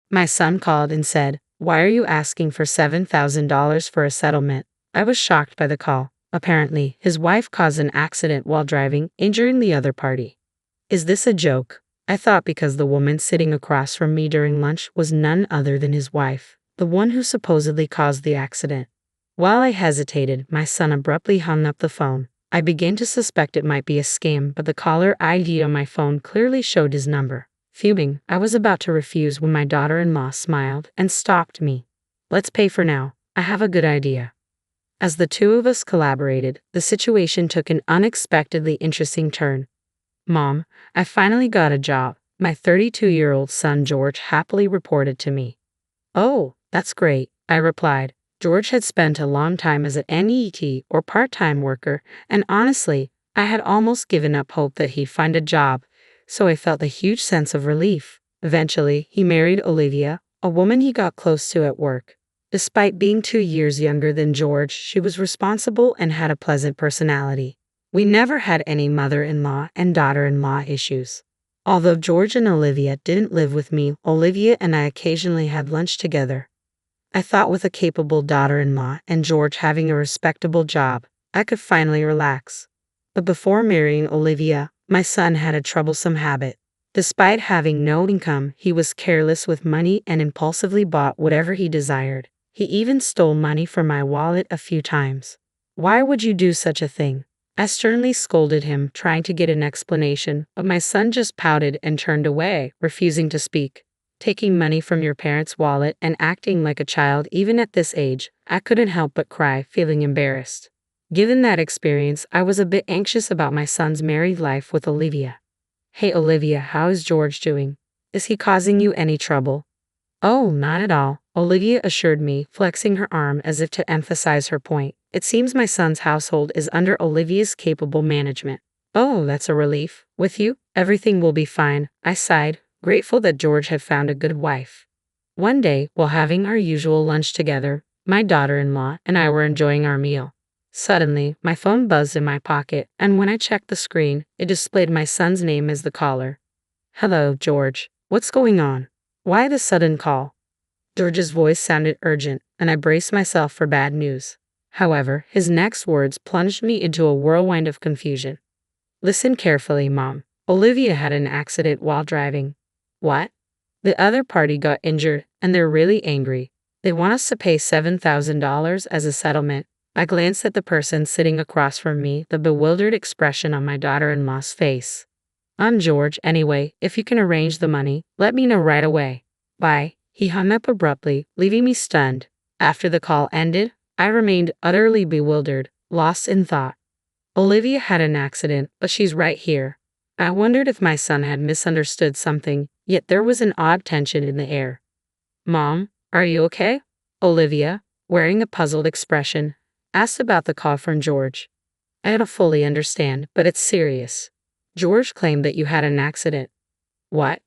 My son called and said, "Why are you asking for $7,000 for a settlement?" I was shocked by the call. Apparently, his wife caused an accident while driving, injuring the other party. Is this a joke? I thought because the woman sitting across from me during lunch was none other than his wife, the one who supposedly caused the accident. While I hesitated, my son abruptly hung up the phone. I began to suspect it might be a scam, but the caller ID on my phone clearly showed his number. Fuming, I was about to refuse when my daughter-in-law smiled and stopped me. "Let's pay for now. I have a good idea." As the two of us collaborated, the situation took an unexpectedly interesting turn. "Mom, I finally got a job," my 32-year-old son George happily reported to me. "Oh, that's great," I replied. George had spent a long time as an NEET or part-time worker, and honestly, I had almost given up hope that he'd find a job, so I felt a huge sense of relief. Eventually, he married Olivia, a woman he got close to at work. Despite being 2 years younger than George, she was responsible and had a pleasant personality. We never had any mother-in-law and daughter-in-law issues. Although George and Olivia didn't live with me, Olivia and I occasionally had lunch together. I thought with a capable daughter-in-law and George having a respectable job, I could finally relax. But before marrying Olivia, my son had a troublesome habit. Despite having no income, he was careless with money and impulsively bought whatever he desired. He even stole money from my wallet a few times. "Why would you do such a thing?" I sternly scolded him, trying to get an explanation, but my son just pouted and turned away, refusing to speak. Taking money from your parents' wallet and acting like a child even at this age, I couldn't help but cry, feeling embarrassed. Given that experience, I was a bit anxious about my son's married life with Olivia. "Hey Olivia, how is George doing? Is he causing you any trouble?" "Oh, not at all," Olivia assured me, flexing her arm as if to emphasize her point. "It seems my son's household is under Olivia's capable management." "Oh, that's a relief. With you, everything will be fine," I sighed, grateful that George had found a good wife. One day, while having our usual lunch together, my daughter-in-law and I were enjoying our meal. Suddenly, my phone buzzed in my pocket, and when I checked the screen, it displayed my son's name as the caller. "Hello, George. What's going on? Why the sudden call?" George's voice sounded urgent, and I braced myself for bad news. However, his next words plunged me into a whirlwind of confusion. "Listen carefully, Mom. Olivia had an accident while driving." "What?" "The other party got injured, and they're really angry. They want us to pay $7,000 as a settlement." I glanced at the person sitting across from me, the bewildered expression on my daughter-in-law's face. "I'm George, anyway. If you can arrange the money, let me know right away. Bye." He hung up abruptly, leaving me stunned. After the call ended, I remained utterly bewildered, lost in thought. Olivia had an accident, but she's right here. I wondered if my son had misunderstood something, yet there was an odd tension in the air. "Mom, are you okay?" Olivia, wearing a puzzled expression, asked about the call from George. "I don't fully understand, but it's serious. George claimed that you had an accident." "What?"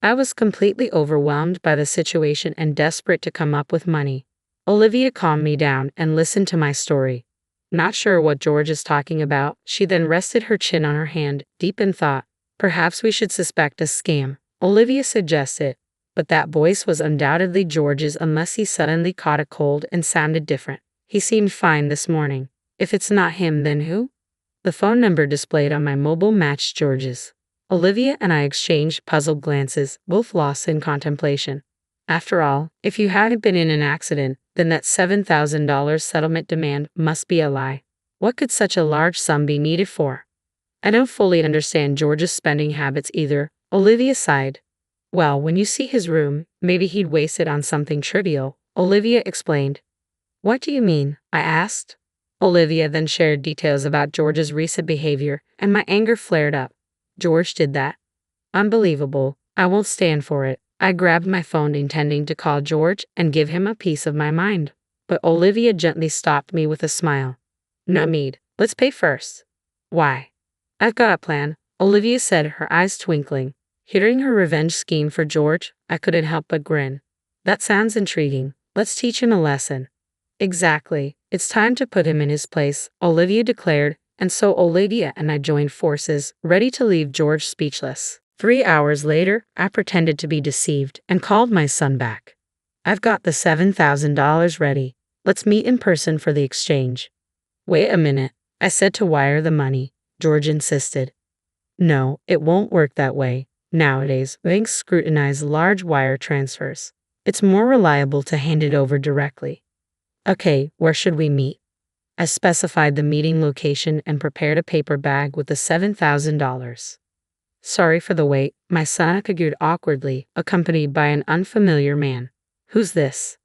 I was completely overwhelmed by the situation and desperate to come up with money. Olivia calmed me down and listened to my story. Not sure what George is talking about, she then rested her chin on her hand, deep in thought. "Perhaps we should suspect a scam," Olivia suggested, but that voice was undoubtedly George's unless he suddenly caught a cold and sounded different. He seemed fine this morning. If it's not him, then who? The phone number displayed on my mobile matched George's. Olivia and I exchanged puzzled glances, both lost in contemplation. After all, if you hadn't been in an accident, then that $7,000 settlement demand must be a lie. What could such a large sum be needed for? "I don't fully understand George's spending habits either," Olivia sighed. "Well, when you see his room, maybe he'd waste it on something trivial," Olivia explained. "What do you mean?" I asked. Olivia then shared details about George's recent behavior, and my anger flared up. "George did that? Unbelievable. I won't stand for it." I grabbed my phone intending to call George and give him a piece of my mind, but Olivia gently stopped me with a smile. "No need. Let's pay first." "Why?" "I've got a plan," Olivia said, her eyes twinkling. Hearing her revenge scheme for George, I couldn't help but grin. "That sounds intriguing. Let's teach him a lesson." "Exactly. It's time to put him in his place," Olivia declared, and so Olivia and I joined forces, ready to leave George speechless. 3 hours later, I pretended to be deceived and called my son back. I've got the $7,000 ready. Let's meet in person for the exchange. Wait a minute, I said to wire the money. George insisted. No, it won't work that way. Nowadays, banks scrutinize large wire transfers. It's more reliable to hand it over directly. Okay, where should we meet? I specified the meeting location and prepared a paper bag with the $7,000. Sorry for the wait, my son argued awkwardly, accompanied by an unfamiliar man. Who's this?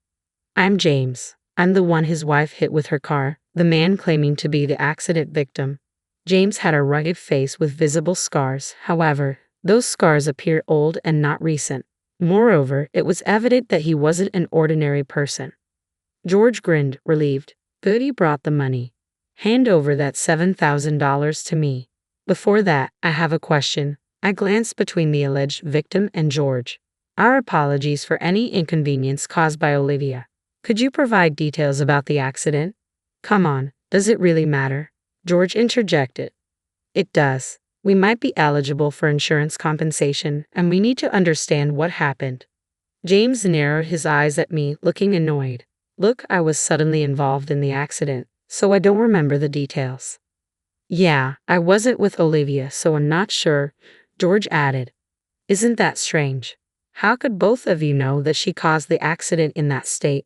I'm James. I'm the one his wife hit with her car, the man claiming to be the accident victim. James had a rugged face with visible scars. However, those scars appeared old and not recent. Moreover, it was evident that he wasn't an ordinary person. George grinned, relieved. Good, he brought the money. Hand over that $7,000 to me. Before that, I have a question. I glanced between the alleged victim and George. Our apologies for any inconvenience caused by Olivia. Could you provide details about the accident? Come on, does it really matter? George interjected. It does. We might be eligible for insurance compensation, and we need to understand what happened. James narrowed his eyes at me, looking annoyed. Look, I was suddenly involved in the accident, so I don't remember the details. Yeah, I wasn't with Olivia, so I'm not sure, George added. Isn't that strange? How could both of you know that she caused the accident in that state?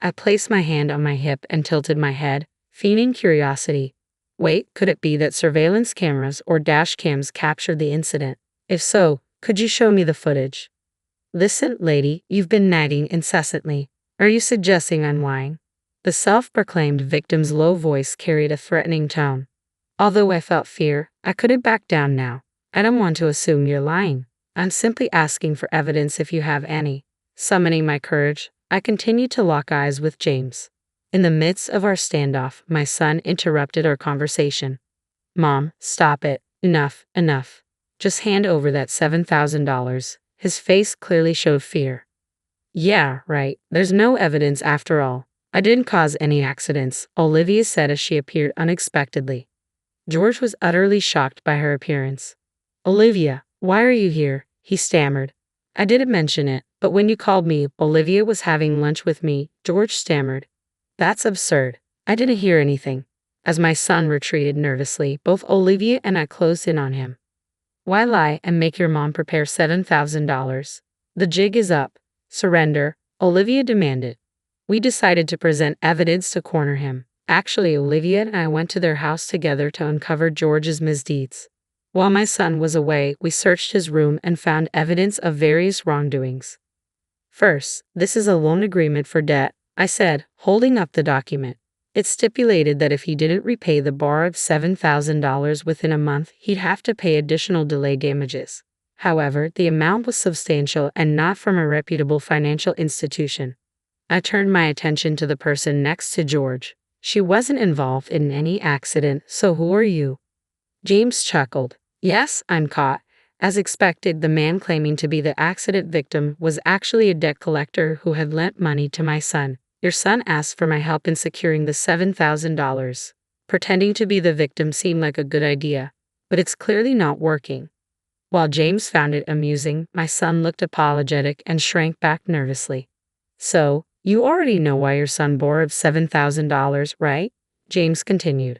I placed my hand on my hip and tilted my head, feigning curiosity. Wait, could it be that surveillance cameras or dash cams captured the incident? If so, could you show me the footage? Listen, lady, you've been nagging incessantly. Are you suggesting I'm lying? The self-proclaimed victim's low voice carried a threatening tone. Although I felt fear, I couldn't back down now. I don't want to assume you're lying. I'm simply asking for evidence if you have any. Summoning my courage, I continued to lock eyes with James. In the midst of our standoff, my son interrupted our conversation. Mom, stop it. Enough, enough. Just hand over that $7,000. His face clearly showed fear. Yeah, right. There's no evidence after all. I didn't cause any accidents, Olivia said as she appeared unexpectedly. George was utterly shocked by her appearance. Olivia, why are you here? He stammered. I didn't mention it, but when you called me, Olivia was having lunch with me, George stammered. That's absurd. I didn't hear anything. As my son retreated nervously, both Olivia and I closed in on him. Why lie and make your mom prepare $7,000? The jig is up. Surrender, Olivia demanded. We decided to present evidence to corner him. Actually, Olivia and I went to their house together to uncover George's misdeeds. While my son was away, we searched his room and found evidence of various wrongdoings. First, this is a loan agreement for debt, I said, holding up the document. It stipulated that if he didn't repay the borrowed $7,000 within a month, he'd have to pay additional delay damages. However, the amount was substantial and not from a reputable financial institution. I turned my attention to the person next to George. She wasn't involved in any accident, so who are you? James chuckled. Yes, I'm caught. As expected, the man claiming to be the accident victim was actually a debt collector who had lent money to my son. Your son asked for my help in securing the $7,000. Pretending to be the victim seemed like a good idea, but it's clearly not working. While James found it amusing, my son looked apologetic and shrank back nervously. So, you already know why your son borrowed $7,000, right? James continued.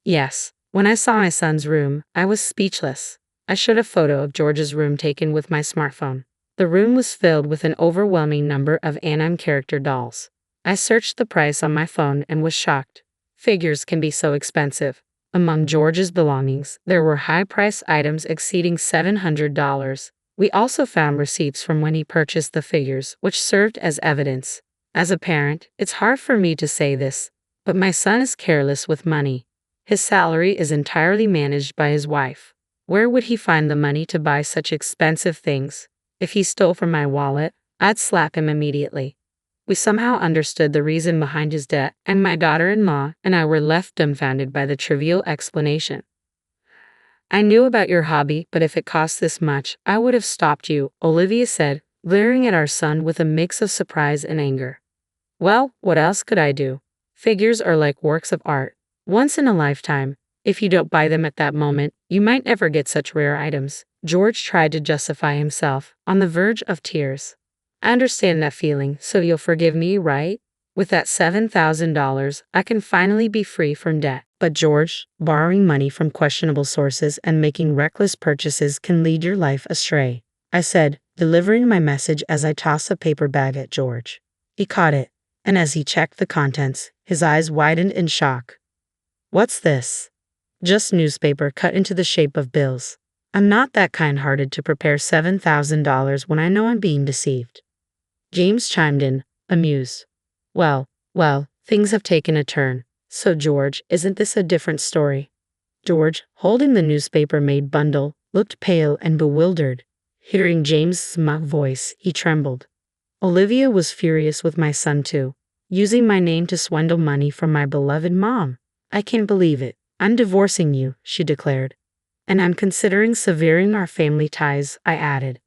Yes. When I saw my son's room, I was speechless. I showed a photo of George's room taken with my smartphone. The room was filled with an overwhelming number of anime character dolls. I searched the price on my phone and was shocked. Figures can be so expensive. Among George's belongings, there were high-priced items exceeding $700. We also found receipts from when he purchased the figures, which served as evidence. As a parent, it's hard for me to say this, but my son is careless with money. His salary is entirely managed by his wife. Where would he find the money to buy such expensive things? If he stole from my wallet, I'd slap him immediately. We somehow understood the reason behind his debt, and my daughter-in-law and I were left dumbfounded by the trivial explanation. I knew about your hobby, but if it cost this much, I would have stopped you, Olivia said, glaring at our son with a mix of surprise and anger. Well, what else could I do? Figures are like works of art. Once in a lifetime. If you don't buy them at that moment, you might never get such rare items. George tried to justify himself, on the verge of tears. I understand that feeling, so you'll forgive me, right? With that $7,000, I can finally be free from debt. But George, borrowing money from questionable sources and making reckless purchases can lead your life astray, I said, delivering my message as I tossed a paper bag at George. He caught it, and as he checked the contents, his eyes widened in shock. What's this? Just newspaper cut into the shape of bills. I'm not that kind-hearted to prepare $7,000 when I know I'm being deceived. James chimed in, amused. Well, things have taken a turn. So George, isn't this a different story? George, holding the newspaper-made bundle, looked pale and bewildered. Hearing James's voice, he trembled. Olivia was furious with my son too, using my name to swindle money from my beloved mom. I can't believe it. I'm divorcing you, she declared. And I'm considering severing our family ties, I added.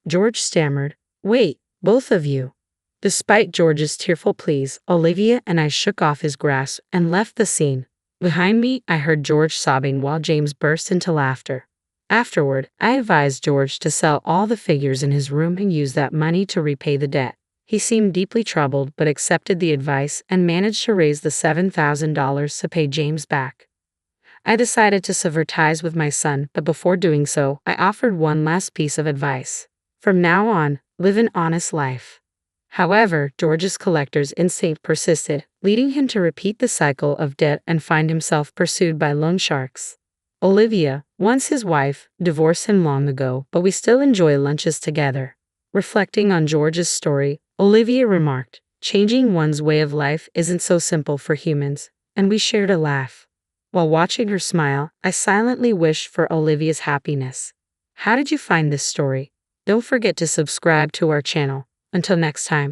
George stammered. Wait, both of you. Despite George's tearful pleas, Olivia and I shook off his grasp and left the scene. Behind me, I heard George sobbing while James burst into laughter. Afterward, I advised George to sell all the figures in his room and use that money to repay the debt. He seemed deeply troubled but accepted the advice and managed to raise the $7,000 to pay James back. I decided to sever ties with my son, but before doing so, I offered one last piece of advice. From now on, live an honest life. However, George's collector's instinct persisted, leading him to repeat the cycle of debt and find himself pursued by loan sharks. Olivia, once his wife, divorced him long ago, but we still enjoy lunches together. Reflecting on George's story, Olivia remarked, changing one's way of life isn't so simple for humans, and we shared a laugh. While watching her smile, I silently wished for Olivia's happiness. How did you find this story? Don't forget to subscribe to our channel. Until next time.